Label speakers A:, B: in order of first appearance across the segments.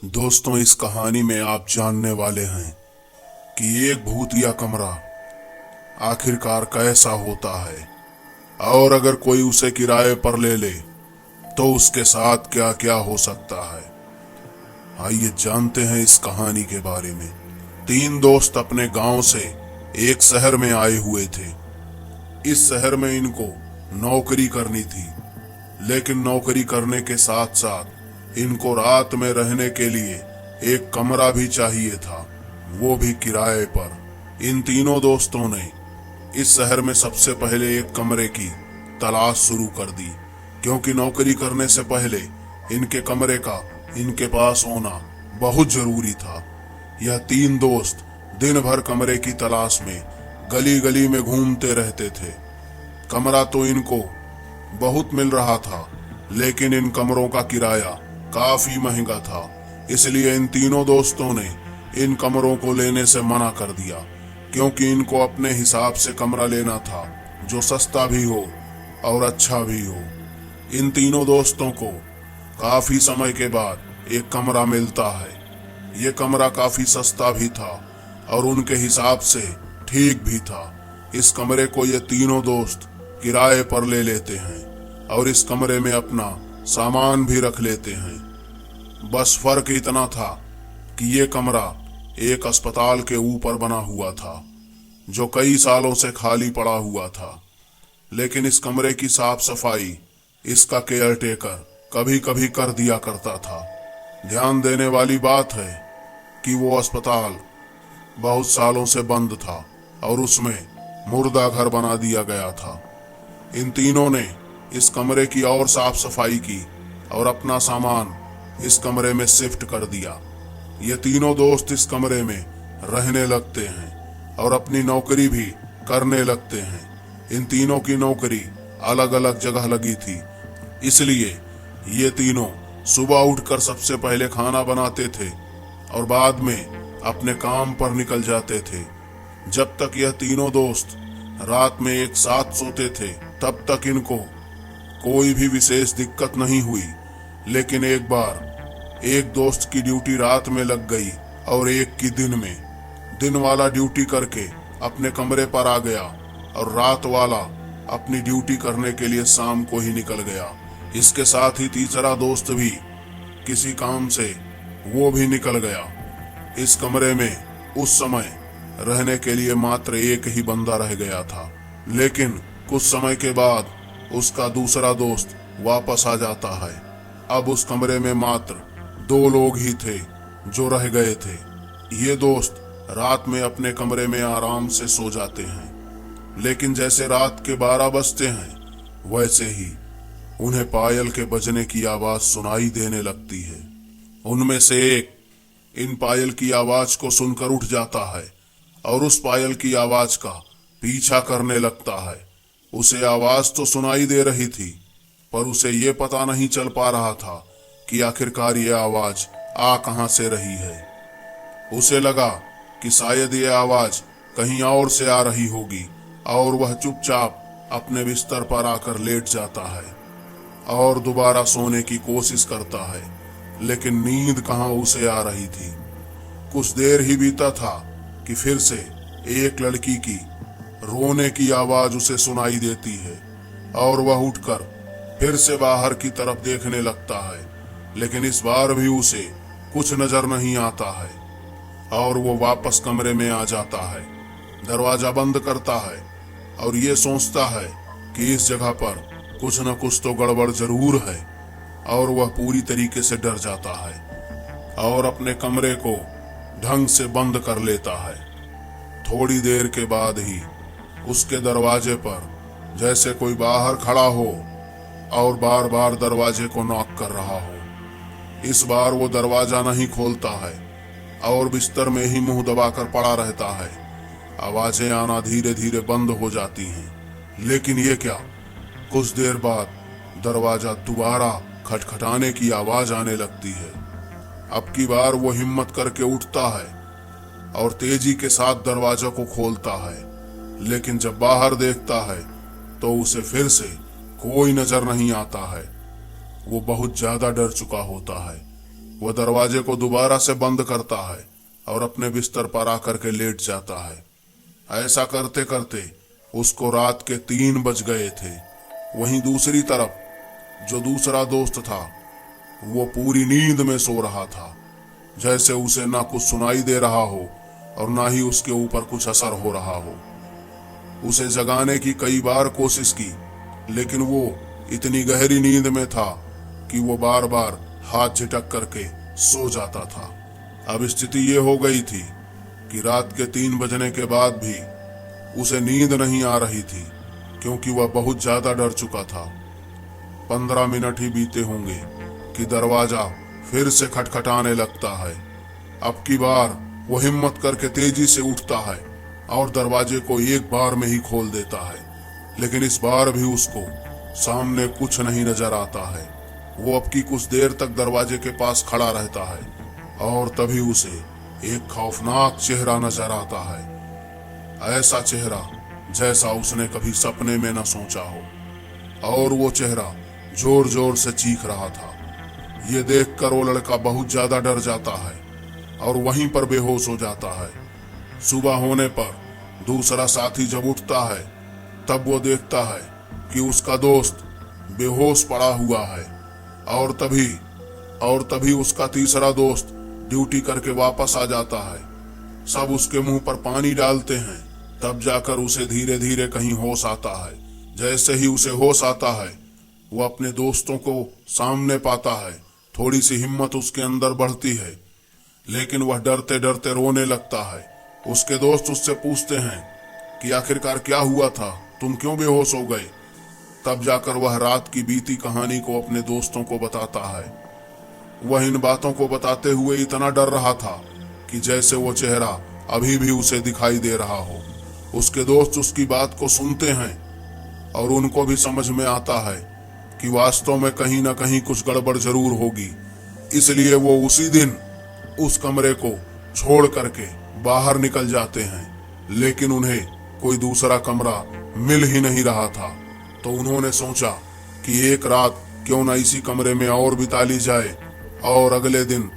A: दोस्तों, इस कहानी में आप जानने वाले हैं कि एक भूतिया कमरा आखिरकार कैसा होता है और अगर कोई उसे किराए पर ले ले तो उसके साथ क्या क्या हो सकता है। आइए जानते हैं इस कहानी के बारे में। तीन दोस्त अपने गांव से एक शहर में आए हुए थे। इस शहर में इनको नौकरी करनी थी, लेकिन नौकरी करने के साथ साथ इनको रात में रहने के लिए एक कमरा भी चाहिए था, वो भी किराए पर। इन तीनों दोस्तों ने इस शहर में सबसे पहले एक कमरे की तलाश शुरू कर दी, क्योंकि नौकरी करने से पहले इनके कमरे का इनके पास होना बहुत जरूरी था। यह तीन दोस्त दिन भर कमरे की तलाश में गली गली में घूमते रहते थे। कमरा तो इनको बहुत मिल रहा था, लेकिन इन कमरों का किराया काफी महंगा था। इसलिए इन तीनों दोस्तों ने इन कमरों को लेने से मना कर दिया, क्योंकि इनको अपने हिसाब से कमरा लेना था जो सस्ता भी हो और अच्छा भी हो। इन तीनों दोस्तों को काफी समय के बाद एक कमरा मिलता है। ये कमरा काफी सस्ता भी था और उनके हिसाब से ठीक भी था। इस कमरे को ये तीनों दोस्त किराए पर ले लेते हैं और इस कमरे में अपना सामान भी रख लेते हैं। बस फर्क इतना था कि ये कमरा एक अस्पताल के ऊपर बना हुआ था, जो कई सालों से खाली पड़ा हुआ था। लेकिन इस कमरे की साफ सफाई इसका केयरटेकर कभी कभी कर दिया करता था। ध्यान देने वाली बात है कि वो अस्पताल बहुत सालों से बंद था और उसमें मुर्दा घर बना दिया गया था। इन तीनों ने इस कमरे की और साफ सफाई की और अपना सामान इस कमरे में शिफ्ट कर दिया। ये तीनों दोस्त इस कमरे में रहने लगते हैं और अपनी नौकरी भी करने लगते हैं। इन तीनों की नौकरी अलग अलग जगह लगी थी, इसलिए ये तीनों सुबह उठकर सबसे पहले खाना बनाते थे और बाद में अपने काम पर निकल जाते थे। जब तक यह तीनों दोस्त रात में एक साथ सोते थे, तब तक इनको कोई भी विशेष दिक्कत नहीं हुई। लेकिन एक बार एक दोस्त की ड्यूटी रात में लग गई और एक की दिन में। दिन वाला ड्यूटी करके अपने कमरे पर आ गया और रात वाला अपनी ड्यूटी करने के लिए शाम को ही निकल गया। इसके साथ ही तीसरा दोस्त भी किसी काम से वो भी निकल गया। इस कमरे में उस समय रहने के लिए मात्र एक ही बंदा रह गया था, लेकिन कुछ समय के बाद उसका दूसरा दोस्त वापस आ जाता है। अब उस कमरे में मात्र दो लोग ही थे जो रह गए थे। ये दोस्त रात में अपने कमरे में आराम से सो जाते हैं, लेकिन जैसे रात के 12 बजते हैं वैसे ही उन्हें पायल के बजने की आवाज सुनाई देने लगती है। उनमें से एक इन पायल की आवाज को सुनकर उठ जाता है और उस पायल की आवाज का पीछा करने लगता है। उसे आवाज तो सुनाई दे रही थी, पर उसे ये पता नहीं चल पा रहा था कि आखिरकार ये आवाज आ कहां से रही है। उसे लगा कि शायद ये आवाज कहीं और से आ रही होगी और वह चुपचाप अपने बिस्तर पर आकर लेट जाता है और दोबारा सोने की कोशिश करता है, लेकिन नींद कहां उसे आ रही थी। कुछ देर ही बीता था कि फिर से एक लड़की की रोने की आवाज उसे सुनाई देती है और वह उठकर फिर से बाहर की तरफ देखने लगता है, लेकिन इस बार भी उसे कुछ नजर नहीं आता है और वो वापस कमरे में आ जाता है, दरवाजा बंद करता है और ये सोचता है कि इस जगह पर कुछ न कुछ तो गड़बड़ जरूर है, और वह पूरी तरीके से डर जाता है और अपने कमरे को ढंग से बंद कर लेता है। थोड़ी देर के बाद ही उसके दरवाजे पर जैसे कोई बाहर खड़ा हो और बार बार दरवाजे को नॉक कर रहा हो। इस बार वो दरवाजा नहीं खोलता है और बिस्तर में ही मुंह दबाकर पड़ा रहता है। आवाजें आना धीरे धीरे बंद हो जाती हैं, लेकिन ये क्या, कुछ देर बाद दरवाजा दोबारा खटखटाने की आवाज आने लगती है। अब की बार वो हिम्मत करके उठता है और तेजी के साथ दरवाजा को खोलता है, लेकिन जब बाहर देखता है तो उसे फिर से कोई नजर नहीं आता है। वो बहुत ज्यादा डर चुका होता है वह दरवाजे को दोबारा से बंद करता है और अपने बिस्तर पर आकर के लेट जाता है। ऐसा करते करते उसको रात के 3 बज गए थे। वहीं दूसरी तरफ जो दूसरा दोस्त था वो पूरी नींद में सो रहा था, जैसे उसे ना कुछ सुनाई दे रहा हो और ना ही उसके ऊपर कुछ असर हो रहा हो। उसे जगाने की कई बार कोशिश की, लेकिन वो इतनी गहरी नींद में था कि वो बार बार हाथ झटक करके सो जाता था। अब स्थिति ये हो गई थी कि रात के 3 बजने के बाद भी उसे नींद नहीं आ रही थी, क्योंकि वह बहुत ज्यादा डर चुका था। 15 मिनट ही बीते होंगे कि दरवाजा फिर से खटखटाने लगता है। अब की बार वो हिम्मत करके तेजी से उठता है और दरवाजे को एक बार में ही खोल देता है, लेकिन इस बार भी उसको सामने कुछ नहीं नजर आता है। वो अब की कुछ देर तक दरवाजे के पास खड़ा रहता है और तभी उसे एक खौफनाक चेहरा नजर आता है। ऐसा चेहरा जैसा उसने कभी सपने में न सोचा हो, और वो चेहरा जोर जोर से चीख रहा था। ये देखकर वो लड़का बहुत ज्यादा डर जाता है और वहीं पर बेहोश हो जाता है। सुबह होने पर दूसरा साथी जब उठता है तब वो देखता है कि उसका दोस्त बेहोश पड़ा हुआ है, और तभी उसका तीसरा दोस्त ड्यूटी करके वापस आ जाता है। सब उसके मुंह पर पानी डालते हैं, तब जाकर उसे धीरे धीरे कहीं होश आता है। जैसे ही उसे होश आता है वो अपने दोस्तों को सामने पाता है। थोड़ी सी हिम्मत उसके अंदर बढ़ती है, लेकिन वह डरते डरते रोने लगता है। उसके दोस्त उससे पूछते हैं कि आखिरकार क्या हुआ था, तुम क्यों बेहोश हो गए? तब जाकर वह रात की बीती कहानी को अपने दोस्तों को बताता है। वह इन बातों को बताते हुए इतना डर रहा था कि जैसे वो चेहरा अभी भी उसे दिखाई दे रहा हो। उसके दोस्त उसकी बात को सुनते हैं और उनको भी समझ में आता है कि वास्तव में कहीं ना कहीं कुछ गड़बड़ जरूर होगी। इसलिए वो उसी दिन उस कमरे को छोड़ करके बाहर निकल जाते हैं, लेकिन उन्हें कोई दूसरा कमरा मिल ही नहीं रहा था। तो उन्होंने सोचा कि एक रात क्यों ना इसी कमरे में और बिता ली जाए, और अगले दिन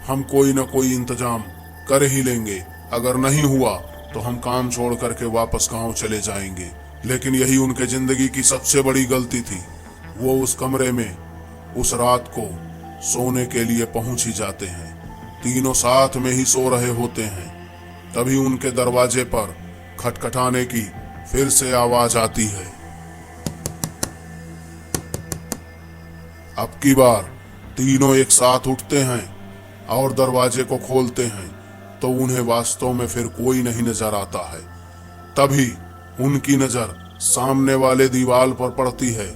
A: हम कोई न कोई इंतजाम कर ही लेंगे। अगर नहीं हुआ तो हम काम छोड़ करके वापस गांव चले जाएंगे। लेकिन यही उनके जिंदगी की सबसे बड़ी गलती थी। वो उस कमरे में उस रात को सोने के लिए पहुंच ही जाते हैं। तीनों साथ में ही सो रहे होते हैं। तभी उनके दरवाजे पर खटखटाने की फिर से आवाज आती है। अब की बार तीनों एक साथ उठते हैं और दरवाजे को खोलते हैं, तो उन्हें वास्तव में फिर कोई नहीं नजर आता है। तभी उनकी नजर सामने वाले दीवार पर पड़ती है।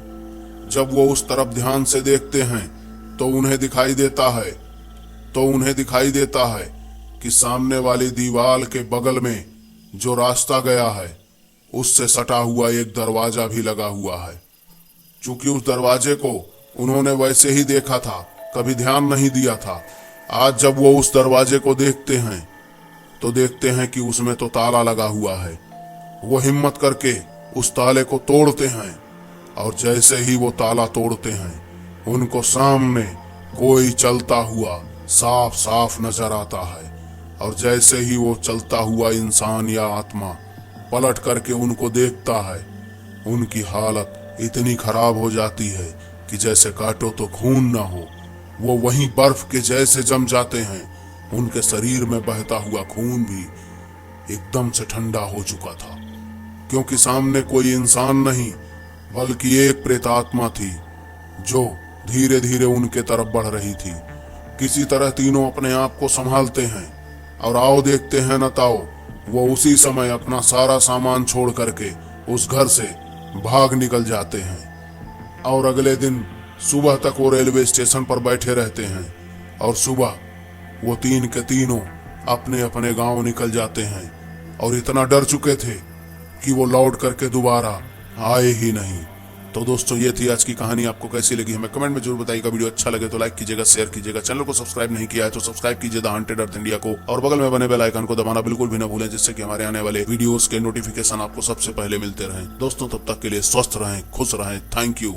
A: जब वो उस तरफ ध्यान से देखते हैं तो उन्हें दिखाई देता है कि सामने वाली दीवार के बगल में जो रास्ता गया है उससे सटा हुआ एक दरवाजा भी लगा हुआ है। चूंकि उस दरवाजे को उन्होंने वैसे ही देखा था, कभी ध्यान नहीं दिया था। आज जब वो उस दरवाजे को देखते हैं तो देखते हैं कि उसमें तो ताला लगा हुआ है। वो हिम्मत करके उस ताले को तोड़ते हैं, और जैसे ही वो ताला तोड़ते हैं उनको सामने कोई चलता हुआ साफ साफ नजर आता है। और जैसे ही वो चलता हुआ इंसान या आत्मा पलट करके उनको देखता है, उनकी हालत इतनी खराब हो जाती है कि जैसे काटो तो खून ना हो। वो वहीं बर्फ के जैसे जम जाते हैं। उनके शरीर में बहता हुआ खून भी एकदम से ठंडा हो चुका था, क्योंकि सामने कोई इंसान नहीं बल्कि एक प्रेतात्मा थी जो धीरे धीरे उनके तरफ बढ़ रही थी। किसी तरह तीनों अपने आप को संभालते हैं और आओ देखते हैं न ताओ, वो उसी समय अपना सारा सामान छोड़ करके उस घर से भाग निकल जाते हैं। और अगले दिन सुबह तक वो रेलवे स्टेशन पर बैठे रहते हैं, और सुबह वो तीन के तीनों अपने अपने गांव निकल जाते हैं। और इतना डर चुके थे कि वो लौट करके दोबारा आए ही नहीं। तो दोस्तों, ये थी आज की कहानी। आपको कैसी लगी हमें कमेंट में जरूर बताइएगा। वीडियो अच्छा लगे तो लाइक कीजिएगा, शेयर कीजिएगा। चैनल को सब्सक्राइब नहीं किया है तो सब्सक्राइब कीजिए द हॉन्टेड अर्थ इंडिया को, और बगल में बने बेल आइकन को दबाना बिल्कुल भी न भूलें, जिससे कि हमारे आने वाले वीडियोस के नोटिफिकेशन आपको सबसे पहले मिलते रहें। दोस्तों, तब तक के लिए स्वस्थ रहें, खुश रहें। Thank you.